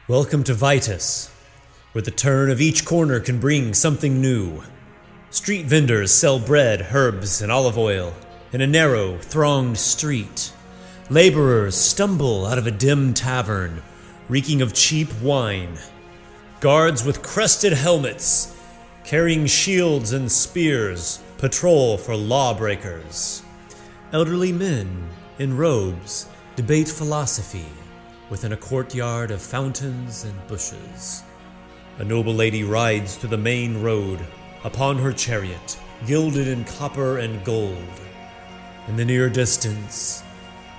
Welcome to Vitus, where the turn of each corner can bring something new. Street vendors sell bread, herbs, and olive oil in a narrow, thronged street. Laborers stumble out of a dim tavern, reeking of cheap wine. Guards with crested helmets, carrying shields and spears, patrol for lawbreakers. Elderly men in robes debate philosophy within a courtyard of fountains and bushes. A noble lady rides through the main road upon her chariot, gilded in copper and gold. In the near distance,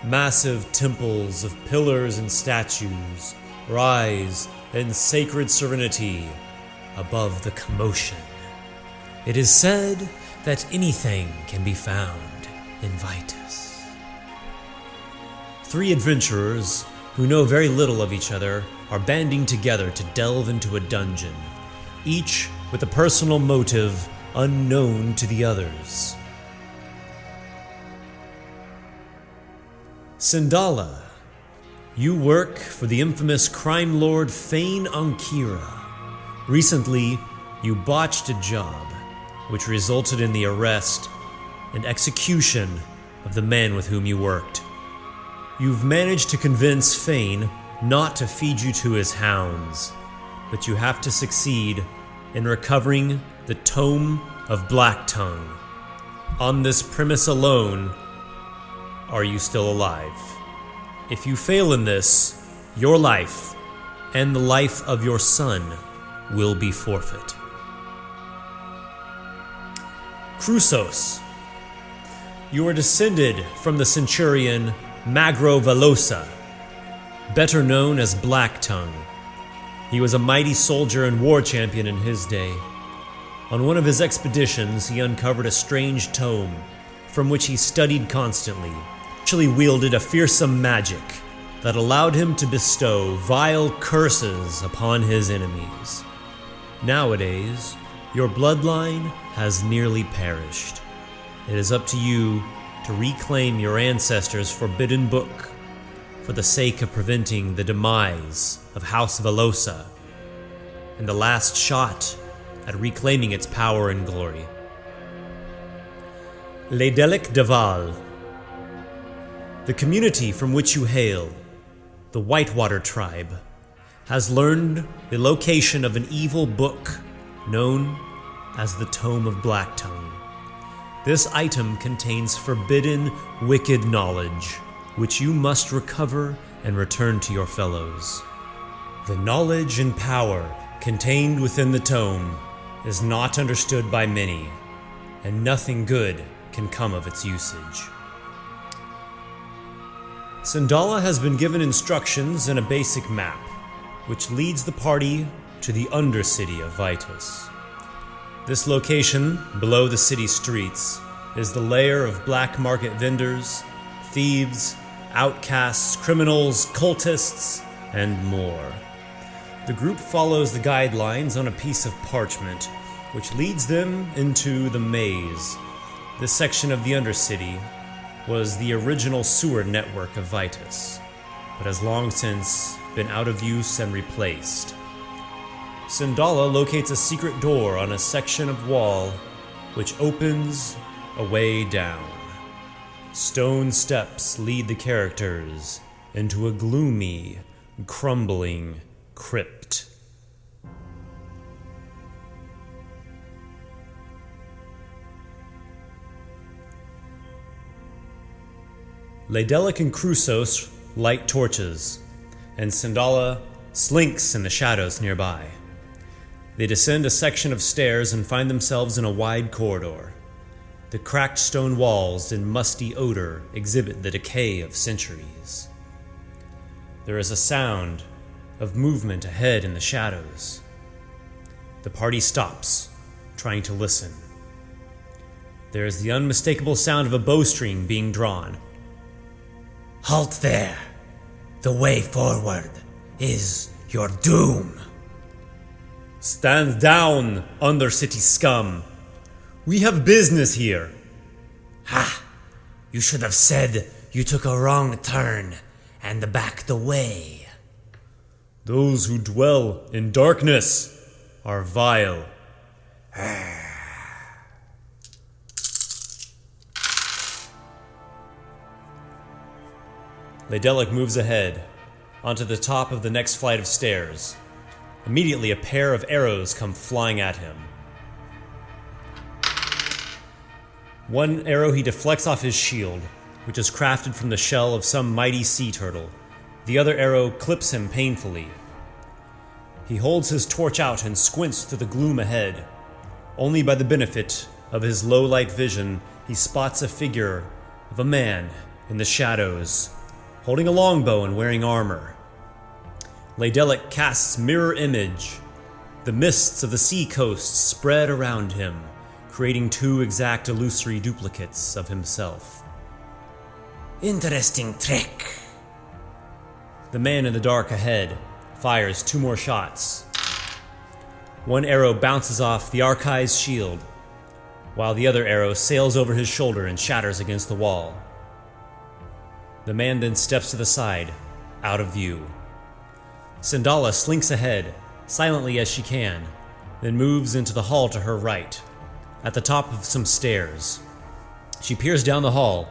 massive temples of pillars and statues rise in sacred serenity above the commotion. It is said that anything can be found in Vitus. Three adventurers who know very little of each other are banding together to delve into a dungeon, each with a personal motive unknown to the others. Sindala, you work for the infamous crime lord Fane Ankira. Recently, you botched a job, which resulted in the arrest and execution of the man with whom you worked. You've managed to convince Fane not to feed you to his hounds, but you have to succeed in recovering the Tome of Blacktongue. On this premise alone, are you still alive? If you fail in this, your life and the life of your son will be forfeit. Chrysos, you are descended from the centurion Magro Velosa, better known as Blacktongue. He was a mighty soldier and war champion in his day. On one of his expeditions, he uncovered a strange tome, from which he studied constantly. Actually wielded a fearsome magic that allowed him to bestow vile curses upon his enemies. Nowadays, your bloodline has nearly perished. It is up to you to reclaim your ancestors' forbidden book for the sake of preventing the demise of House Velosa and the last shot at reclaiming its power and glory. Ledelic Deval, the community from which you hail, the Whitewater tribe, has learned the location of an evil book known as the Tome of Blacktongue. This item contains forbidden, wicked knowledge, which you must recover and return to your fellows. The knowledge and power contained within the tome is not understood by many, and nothing good can come of its usage. Sindala has been given instructions and a basic map, which leads the party to the Undercity of Vitus. This location, below the city streets, is the lair of black market vendors, thieves, outcasts, criminals, cultists, and more. The group follows the guidelines on a piece of parchment, which leads them into the maze. This section of the Undercity was the original sewer network of Vitus, but has long since been out of use and replaced. Sindala locates a secret door on a section of wall which opens a way down. Stone steps lead the characters into a gloomy, crumbling crypt. Ledelic and Chrysos light torches, and Sindala slinks in the shadows nearby. They descend a section of stairs and find themselves in a wide corridor. The cracked stone walls and musty odor exhibit the decay of centuries. There is a sound of movement ahead in the shadows. The party stops, trying to listen. There is the unmistakable sound of a bowstring being drawn. Halt there! The way forward is your doom! Stand down, Undercity scum! We have business here! Ha! You should have said you took a wrong turn and backed away. Those who dwell in darkness are vile. Laedelic moves ahead, onto the top of the next flight of stairs. Immediately, a pair of arrows come flying at him. One arrow he deflects off his shield, which is crafted from the shell of some mighty sea turtle. The other arrow clips him painfully. He holds his torch out and squints through the gloom ahead. Only by the benefit of his low-light vision, he spots a figure of a man in the shadows, holding a longbow and wearing armor. Laedelic casts mirror image. The mists of the sea coast spread around him, creating two exact illusory duplicates of himself. Interesting trick. The man in the dark ahead fires 2 more shots. One arrow bounces off the Archive's shield, while the other arrow sails over his shoulder and shatters against the wall. The man then steps to the side, out of view. Sindala slinks ahead, silently as she can, then moves into the hall to her right, at the top of some stairs. She peers down the hall,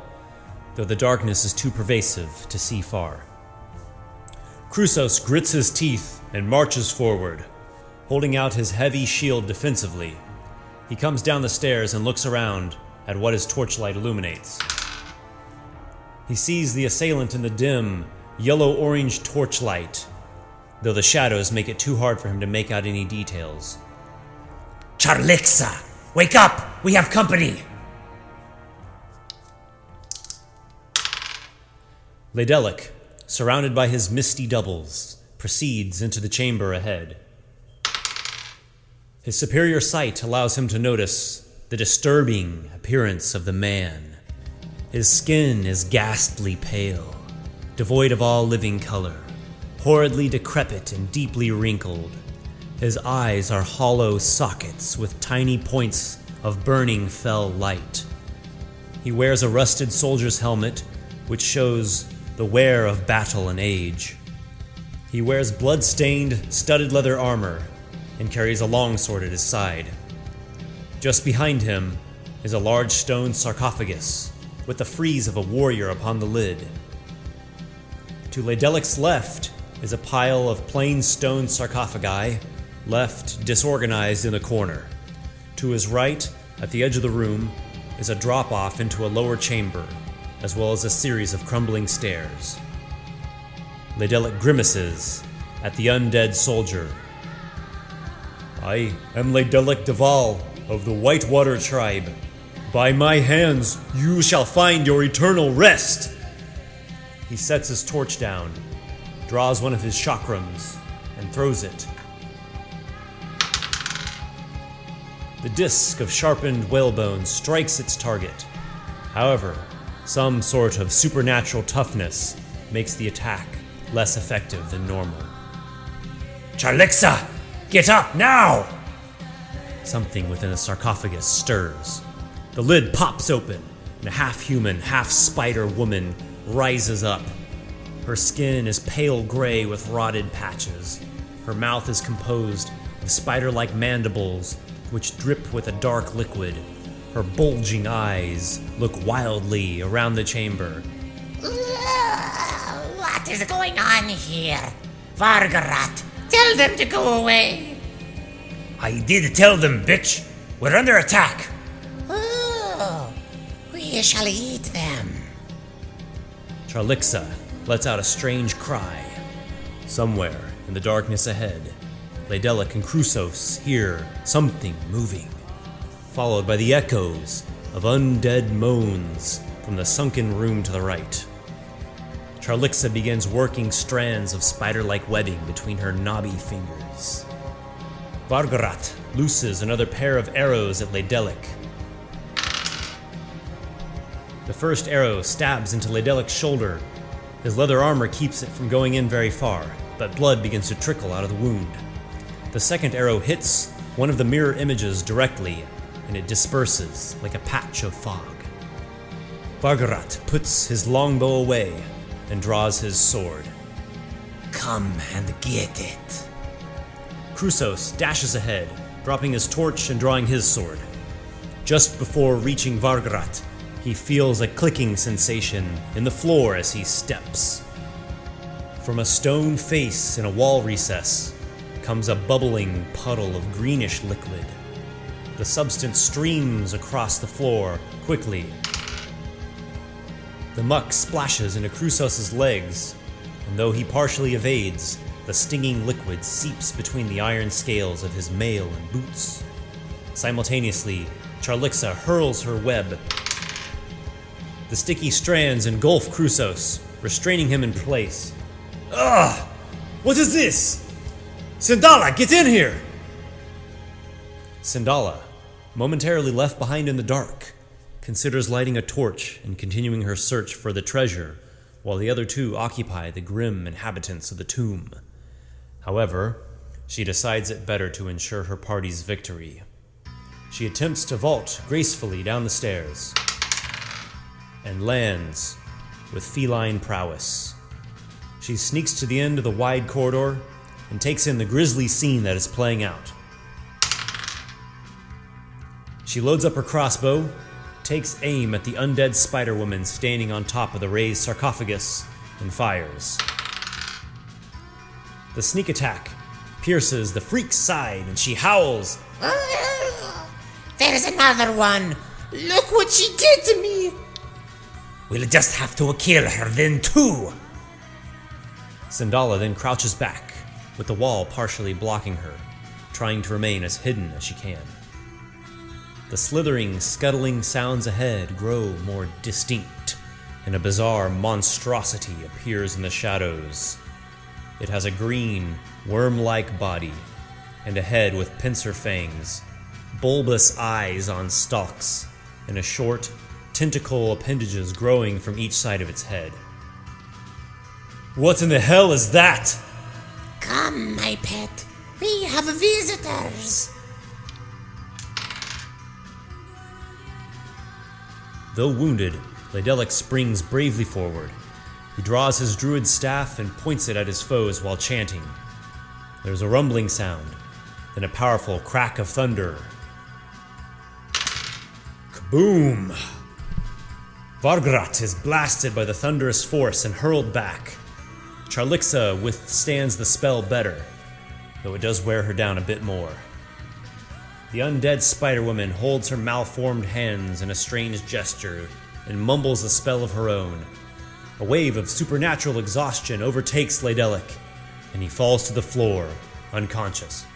though the darkness is too pervasive to see far. Chrysos grits his teeth and marches forward, holding out his heavy shield defensively. He comes down the stairs and looks around at what his torchlight illuminates. He sees the assailant in the dim, yellow-orange torchlight, though the shadows make it too hard for him to make out any details. Charlixa! Wake up! We have company! Laedelic, surrounded by his misty doubles, proceeds into the chamber ahead. His superior sight allows him to notice the disturbing appearance of the man. His skin is ghastly pale, devoid of all living color, horridly decrepit and deeply wrinkled. His eyes are hollow sockets with tiny points of burning fell light. He wears a rusted soldier's helmet, which shows the wear of battle and age. He wears blood-stained, studded leather armor and carries a longsword at his side. Just behind him is a large stone sarcophagus with the frieze of a warrior upon the lid. To Laedelic's left is a pile of plain stone sarcophagi, left disorganized in a corner. To his right, at the edge of the room, is a drop-off into a lower chamber, as well as a series of crumbling stairs. Laedelic grimaces at the undead soldier. I am Laedelic Duval of the Whitewater tribe. By my hands you shall find your eternal rest! He sets his torch down, draws one of his chakrams, and throws it. The disc of sharpened whalebone strikes its target. However, some sort of supernatural toughness makes the attack less effective than normal. Charlixa! Get up now! Something within the sarcophagus stirs. The lid pops open, and a half-human, half-spider woman rises up. Her skin is pale gray with rotted patches. Her mouth is composed of spider-like mandibles which drip with a dark liquid. Her bulging eyes look wildly around the chamber. What is going on here? Vargarat, tell them to go away. I did tell them, bitch! We're under attack! Oh, we shall eat them. Charlixa lets out a strange cry. Somewhere in the darkness ahead, Laedelic and Chrysos hear something moving, followed by the echoes of undead moans from the sunken room to the right. Charlixa begins working strands of spider-like webbing between her knobby fingers. Vargarat looses another pair of arrows at Laedelic. The first arrow stabs into Laedelic's shoulder. His leather armor keeps it from going in very far, but blood begins to trickle out of the wound. The second arrow hits one of the mirror images directly, and it disperses like a patch of fog. Vargarat puts his longbow away and draws his sword. Come and get it. Chrysos dashes ahead, dropping his torch and drawing his sword. Just before reaching Vargrat, he feels a clicking sensation in the floor as he steps. From a stone face in a wall recess comes a bubbling puddle of greenish liquid. The substance streams across the floor quickly. The muck splashes into Chrysos' legs, and though he partially evades, the stinging liquid seeps between the iron scales of his mail and boots. Simultaneously, Charlixa hurls her web. The sticky strands engulf Chrysos, restraining him in place. Ugh! What is this? Sindala, get in here! Sindala, momentarily left behind in the dark, considers lighting a torch and continuing her search for the treasure, while the other two occupy the grim inhabitants of the tomb. However, she decides it better to ensure her party's victory. She attempts to vault gracefully down the stairs, and lands with feline prowess. She sneaks to the end of the wide corridor and takes in the grisly scene that is playing out. She loads up her crossbow, takes aim at the undead spider woman standing on top of the raised sarcophagus, and fires. The sneak attack pierces the freak's side and she howls. There's another one! Look what she did to me! We'll just have to kill her then too. Sindala then crouches back, with the wall partially blocking her, trying to remain as hidden as she can. The slithering, scuttling sounds ahead grow more distinct, and a bizarre monstrosity appears in the shadows. It has a green, worm-like body, and a head with pincer fangs, bulbous eyes on stalks, and a short, tentacle appendages growing from each side of its head. What in the hell is that? Come, my pet. We have visitors. Though wounded, Laedelic springs bravely forward. He draws his druid staff and points it at his foes while chanting. There's a rumbling sound, then a powerful crack of thunder. Kaboom! Vargrat is blasted by the thunderous force and hurled back. Charlixa withstands the spell better, though it does wear her down a bit more. The undead spider-woman holds her malformed hands in a strange gesture and mumbles a spell of her own. A wave of supernatural exhaustion overtakes Laedelic, and he falls to the floor, unconscious.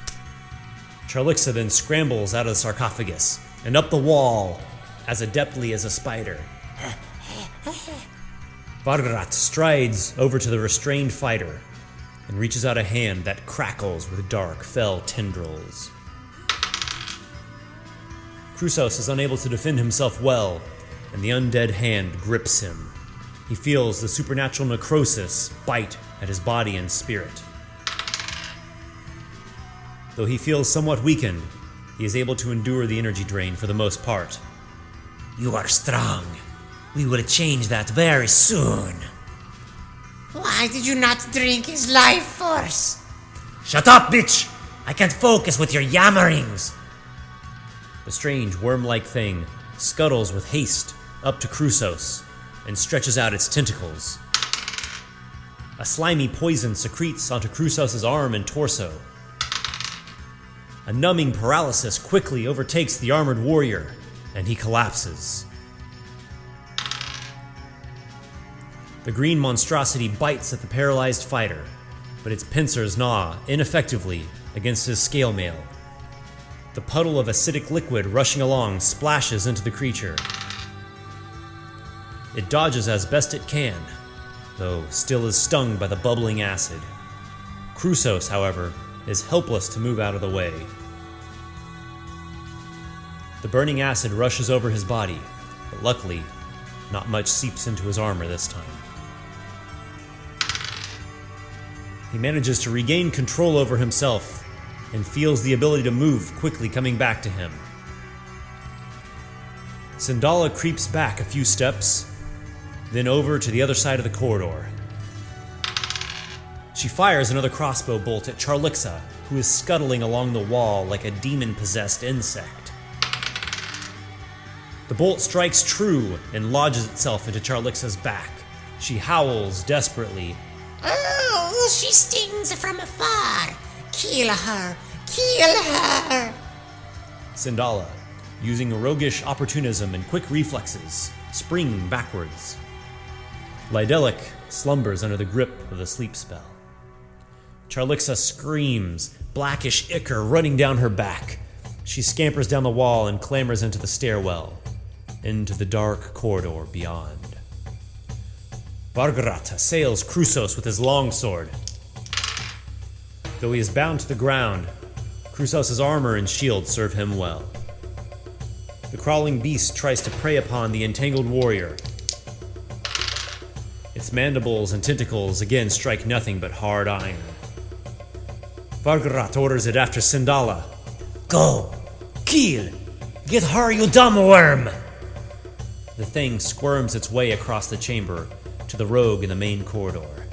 Charlixa then scrambles out of the sarcophagus and up the wall as adeptly as a spider. Vargrat strides over to the restrained fighter and reaches out a hand that crackles with dark, fell tendrils. Chrysos is unable to defend himself well, and the undead hand grips him. He feels the supernatural necrosis bite at his body and spirit. Though he feels somewhat weakened, he is able to endure the energy drain for the most part. You are strong. We will change that very soon. Why did you not drink his life force? Shut up, bitch! I can't focus with your yammerings. The strange worm-like thing scuttles with haste up to Chrysos and stretches out its tentacles. A slimy poison secretes onto Chrysos' arm and torso. A numbing paralysis quickly overtakes the armored warrior, and he collapses. The green monstrosity bites at the paralyzed fighter, but its pincers gnaw ineffectively against his scale mail. The puddle of acidic liquid rushing along splashes into the creature. It dodges as best it can, though still is stung by the bubbling acid. Chrysos, however, is helpless to move out of the way. The burning acid rushes over his body, but luckily, not much seeps into his armor this time. He manages to regain control over himself and feels the ability to move quickly coming back to him. Sindala creeps back a few steps, then over to the other side of the corridor. She fires another crossbow bolt at Charlixa, who is scuttling along the wall like a demon-possessed insect. The bolt strikes true and lodges itself into Charlixa's back. She howls desperately. Oh, she stings from afar. Kill her! Kill her! Sindala, using roguish opportunism and quick reflexes, spring backwards. Lydelic slumbers under the grip of the sleep spell. Charlixa screams, blackish ichor running down her back. She scampers down the wall and clambers into the stairwell, into the dark corridor beyond. Vargarat assails Chrysos with his longsword. Though he is bound to the ground, Chrysos' armor and shield serve him well. The crawling beast tries to prey upon the entangled warrior. Its mandibles and tentacles again strike nothing but hard iron. Vargarat orders it after Sindala. Go! Kill! Get her, you dumb worm! The thing squirms its way across the chamber to the rogue in the main corridor.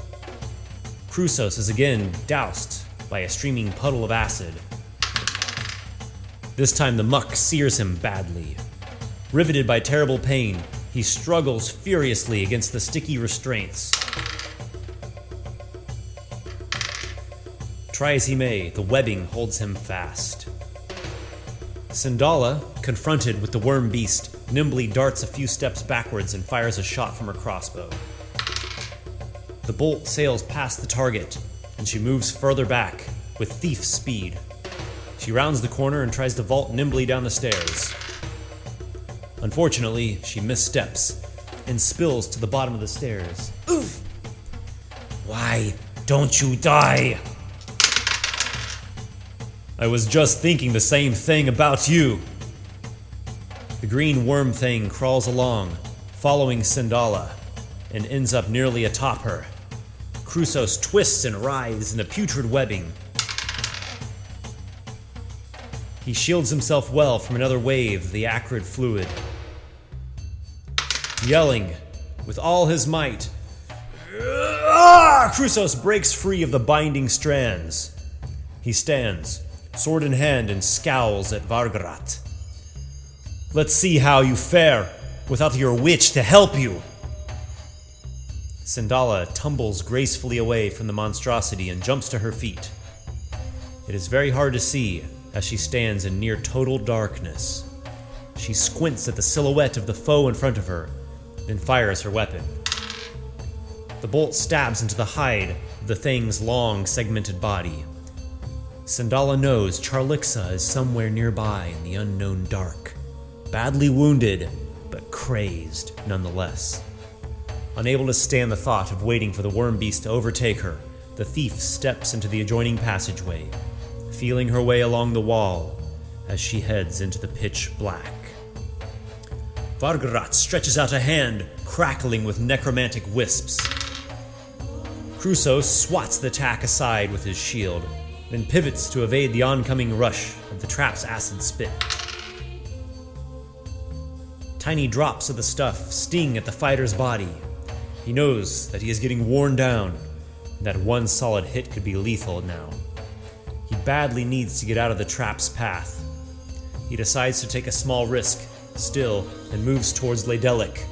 Chrysos is again doused by a streaming puddle of acid. This time the muck sears him badly. Riveted by terrible pain, he struggles furiously against the sticky restraints. Try as he may, the webbing holds him fast. Sindala, confronted with the worm beast, nimbly darts a few steps backwards and fires a shot from her crossbow. The bolt sails past the target, and she moves further back with thief speed. She rounds the corner and tries to vault nimbly down the stairs. Unfortunately, she missteps and spills to the bottom of the stairs. Oof! Why don't you die? I was just thinking the same thing about you. The green worm thing crawls along, following Sindala, and ends up nearly atop her. Chrysos twists and writhes in the putrid webbing. He shields himself well from another wave of the acrid fluid. Yelling with all his might, Chrysos breaks free of the binding strands. He stands, sword in hand, and scowls at Vargarat. Let's see how you fare without your witch to help you. Sindala tumbles gracefully away from the monstrosity and jumps to her feet. It is very hard to see as she stands in near total darkness. She squints at the silhouette of the foe in front of her, then fires her weapon. The bolt stabs into the hide of the thing's long, segmented body. Sindala knows Charlixa is somewhere nearby in the unknown dark, badly wounded, but crazed nonetheless. Unable to stand the thought of waiting for the worm beast to overtake her, the thief steps into the adjoining passageway, feeling her way along the wall as she heads into the pitch black. Vargarat stretches out a hand, crackling with necromantic wisps. Chrysos swats the attack aside with his shield, then pivots to evade the oncoming rush of the trap's acid spit. Tiny drops of the stuff sting at the fighter's body. He knows that he is getting worn down, and that one solid hit could be lethal now. He badly needs to get out of the trap's path. He decides to take a small risk, still, and moves towards Lydelic.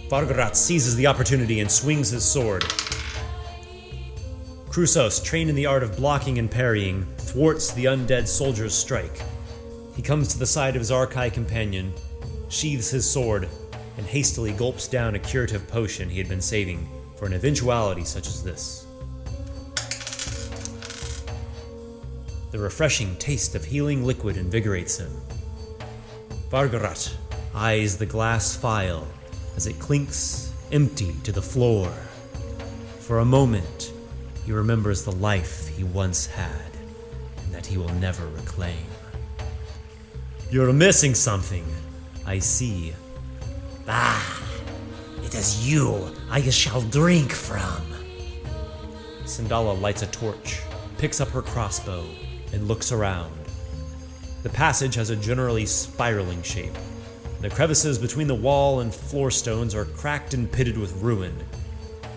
Vargarat seizes the opportunity and swings his sword. Chrysos, trained in the art of blocking and parrying, thwarts the undead soldier's strike. He comes to the side of his Archai companion, sheathes his sword, and hastily gulps down a curative potion he had been saving for an eventuality such as this. The refreshing taste of healing liquid invigorates him. Vargarat eyes the glass phial as it clinks empty to the floor. For a moment, he remembers the life he once had, and that he will never reclaim. You're missing something, I see. Ah, it is you I shall drink from. Sindala lights a torch, picks up her crossbow, and looks around. The passage has a generally spiraling shape. The crevices between the wall and floor stones are cracked and pitted with ruin.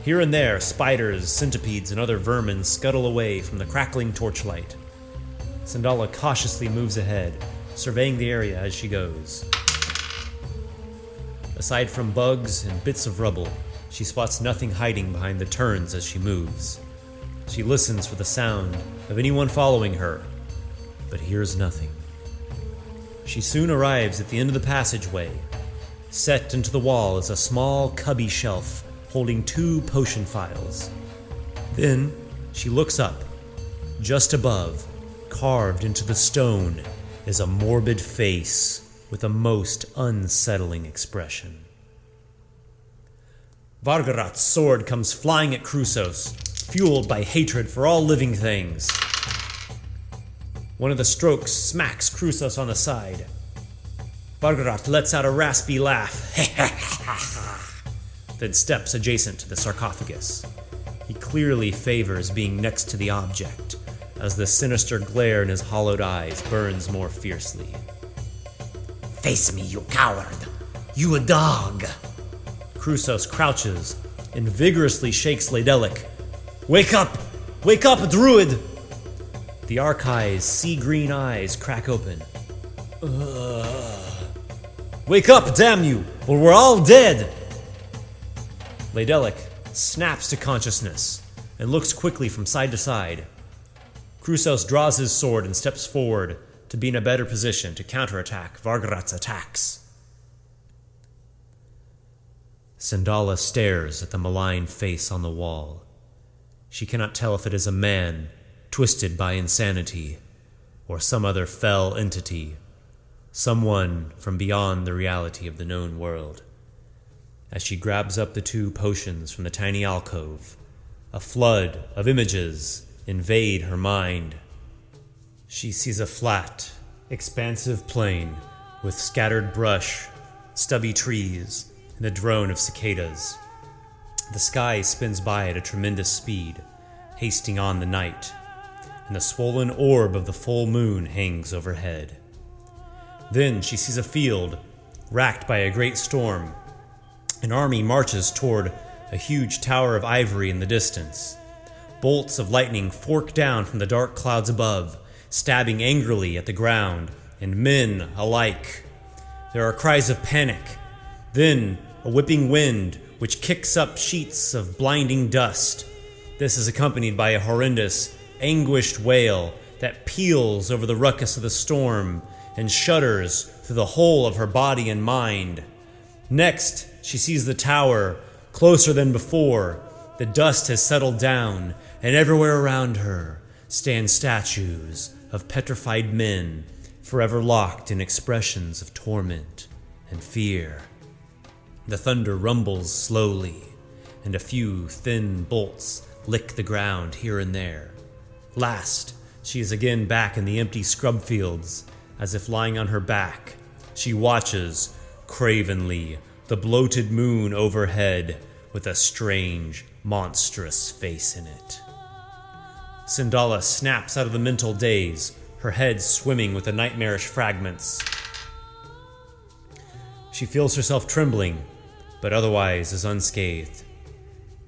Here and there, spiders, centipedes, and other vermin scuttle away from the crackling torchlight. Sandala cautiously moves ahead, surveying the area as she goes. Aside from bugs and bits of rubble, she spots nothing hiding behind the turns as she moves. She listens for the sound of anyone following her, but hears nothing. She soon arrives at the end of the passageway. Set into the wall is a small cubby shelf holding 2 potion phials. Then she looks up. Just above, carved into the stone, is a morbid face with a most unsettling expression. Vargarat's sword comes flying at Krusos, fueled by hatred for all living things. One of the strokes smacks Krusos on the side. Vargarat lets out a raspy laugh, then steps adjacent to the sarcophagus. He clearly favors being next to the object, as the sinister glare in his hollowed eyes burns more fiercely. Face me, you coward! You a dog! Krusos crouches and vigorously shakes Ladelic. Wake up! Wake up, druid! The Archive's sea-green eyes crack open. Wake up, damn you, or we're all dead! Ladelic snaps to consciousness and looks quickly from side to side. Krusos draws his sword and steps forward to be in a better position to counterattack Vargarat's attacks. Sandala stares at the malign face on the wall. She cannot tell if it is a man twisted by insanity or some other fell entity, someone from beyond the reality of the known world. As she grabs up the 2 potions from the tiny alcove, a flood of images invade her mind. She sees a flat, expansive plain with scattered brush, stubby trees, and a drone of cicadas. The sky spins by at a tremendous speed, hasting on the night, and the swollen orb of the full moon hangs overhead. Then she sees a field racked by a great storm. An army marches toward a huge tower of ivory in the distance. Bolts of lightning fork down from the dark clouds above, stabbing angrily at the ground, and men alike. There are cries of panic, then a whipping wind which kicks up sheets of blinding dust. This is accompanied by a horrendous, anguished wail that peals over the ruckus of the storm and shudders through the whole of her body and mind. Next, she sees the tower, closer than before. The dust has settled down, and everywhere around her stand statues of petrified men, forever locked in expressions of torment and fear. The thunder rumbles slowly, and a few thin bolts lick the ground here and there. Last, she is again back in the empty scrub fields, as if lying on her back. She watches, cravenly, the bloated moon overhead with a strange, monstrous face in it. Sandala snaps out of the mental daze, her head swimming with the nightmarish fragments. She feels herself trembling, but otherwise is unscathed.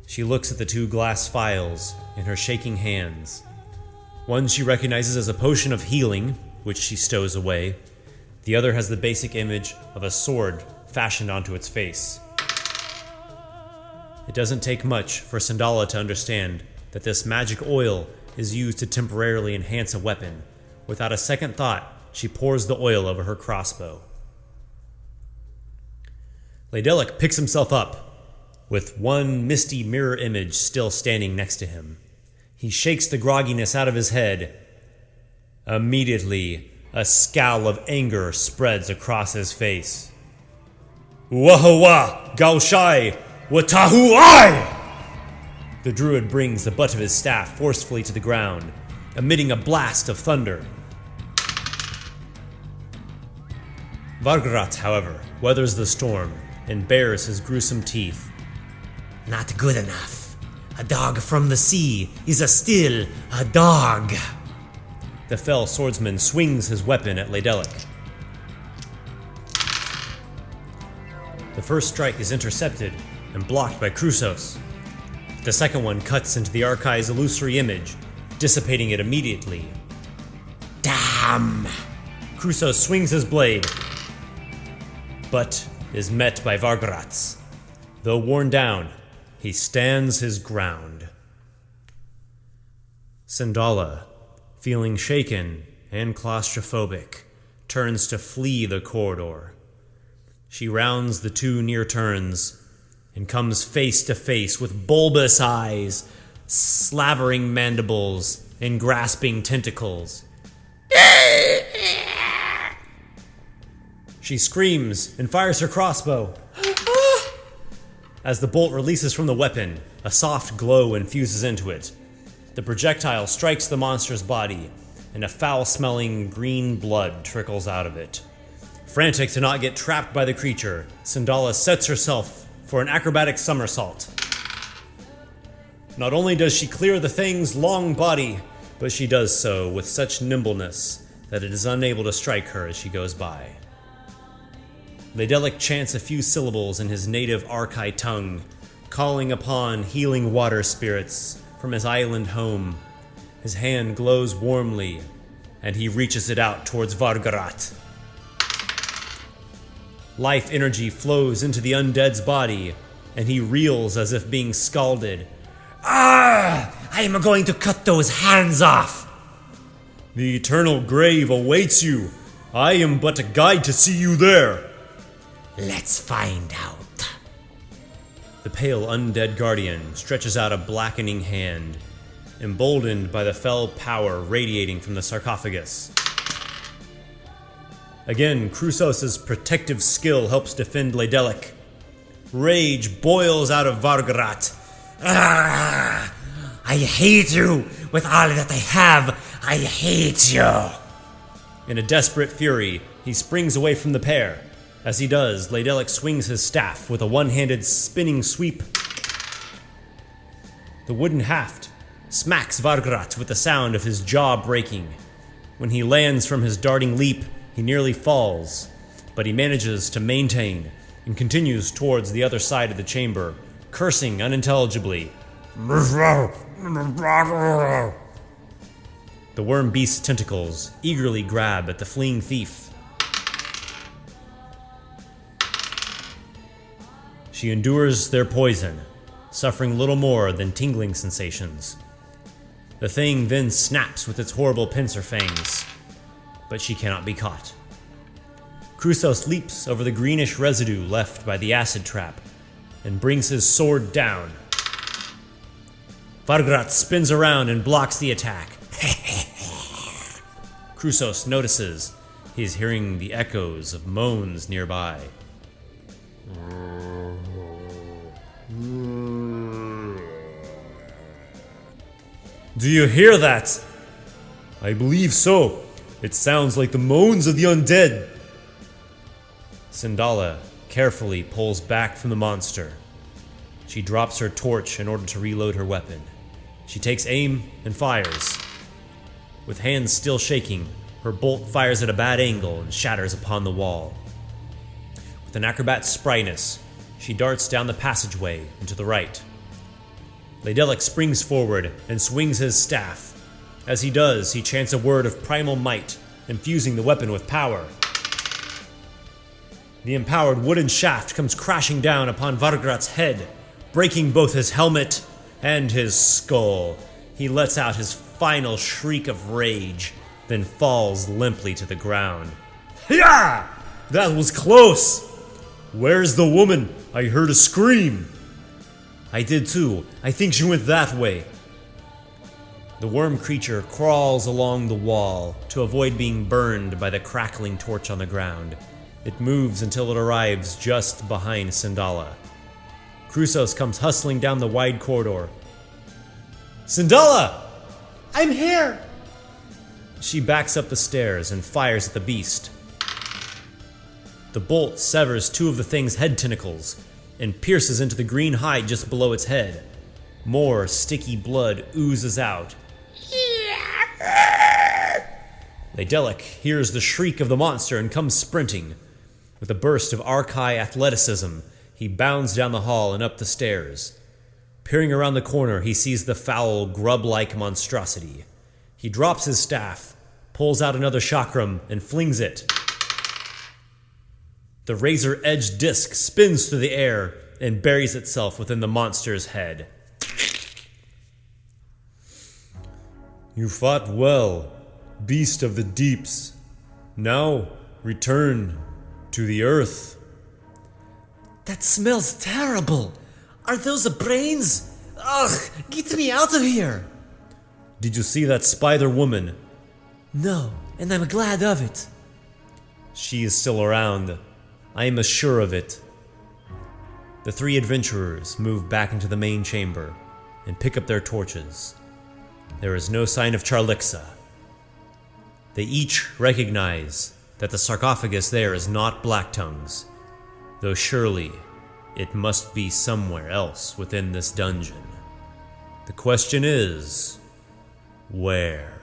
She looks at the 2 glass phials in her shaking hands. One she recognizes as a potion of healing, which she stows away. The other has the basic image of a sword fashioned onto its face. It doesn't take much for Sandala to understand that this magic oil is used to temporarily enhance a weapon. Without a second thought, she pours the oil over her crossbow. Ladelic picks himself up, with one misty mirror image still standing next to him. He shakes the grogginess out of his head. Immediately, a scowl of anger spreads across his face. Wahawa, Gaushai, Watahu I! The druid brings the butt of his staff forcefully to the ground, emitting a blast of thunder. Vargarat, however, weathers the storm and bares his gruesome teeth. Not good enough. A dog from the sea is still a dog. The fell swordsman swings his weapon at Ladelic. The first strike is intercepted and blocked by Krusos. The second one cuts into the Archive's illusory image, dissipating it immediately. Damn! Crusoe swings his blade, but is met by Vargratz. Though worn down, he stands his ground. Sindala, feeling shaken and claustrophobic, turns to flee the corridor. She rounds the two near turns and comes face to face with bulbous eyes, slavering mandibles, and grasping tentacles. She screams and fires her crossbow. As the bolt releases from the weapon, a soft glow infuses into it. The projectile strikes the monster's body, and a foul-smelling green blood trickles out of it. Frantic to not get trapped by the creature, Sindala sets herself for an acrobatic somersault. Not only does she clear the thing's long body, but she does so with such nimbleness that it is unable to strike her as she goes by. Laedelic chants a few syllables in his native Archai tongue, calling upon healing water spirits from his island home. His hand glows warmly, and he reaches it out towards Vargarat. Life energy flows into the undead's body, and he reels as if being scalded. Ah! I am going to cut those hands off! The eternal grave awaits you. I am but a guide to see you there. Let's find out. The pale undead guardian stretches out a blackening hand, emboldened by the fell power radiating from the sarcophagus. Again, Crusoe's protective skill helps defend Laedelic. Rage boils out of Vargarat. Ah! I hate you with all that I have. I hate you. In a desperate fury, he springs away from the pair. As he does, Laedelic swings his staff with a one-handed spinning sweep. The wooden haft smacks Vargrat with the sound of his jaw breaking. When he lands from his darting leap, he nearly falls, but he manages to maintain and continues towards the other side of the chamber, cursing unintelligibly. The worm beast's tentacles eagerly grab at the fleeing thief. She endures their poison, suffering little more than tingling sensations. The thing then snaps with its horrible pincer fangs, but she cannot be caught. Crusoe leaps over the greenish residue left by the acid trap and brings his sword down. Vargrat spins around and blocks the attack. Crusoe notices he is hearing the echoes of moans nearby. Do you hear that? I believe so. It sounds like the moans of the undead. Sindala carefully pulls back from the monster. She drops her torch in order to reload her weapon. She takes aim and fires. With hands still shaking, her bolt fires at a bad angle and shatters upon the wall. With an acrobat's spryness, she darts down the passageway and to the right. Laedelic springs forward and swings his staff. As he does, he chants a word of primal might, infusing the weapon with power. The empowered wooden shaft comes crashing down upon Vargrat's head, breaking both his helmet and his skull. He lets out his final shriek of rage, then falls limply to the ground. Yeah! That was close! Where's the woman? I heard a scream. I did too. I think she went that way. The worm creature crawls along the wall to avoid being burned by the crackling torch on the ground. It moves until it arrives just behind Sindala. Crusoe comes hustling down the wide corridor. Sindala! I'm here! She backs up the stairs and fires at the beast. The bolt severs two of the thing's head tentacles and pierces into the green hide just below its head. More sticky blood oozes out. Laedelic hears the shriek of the monster and comes sprinting. With a burst of Archai athleticism, he bounds down the hall and up the stairs. Peering around the corner, he sees the foul, grub-like monstrosity. He drops his staff, pulls out another chakram, and flings it. The razor-edged disc spins through the air and buries itself within the monster's head. You fought well, beast of the deeps. Now return to the earth. That smells terrible. Are those the brains? Ugh, get me out of here. Did you see that spider woman? No, and I'm glad of it. She is still around. I am as sure of it. The three adventurers move back into the main chamber and pick up their torches. There is no sign of Charlixa. They each recognize that the sarcophagus there is not Blacktongue's, though surely it must be somewhere else within this dungeon. The question is, where?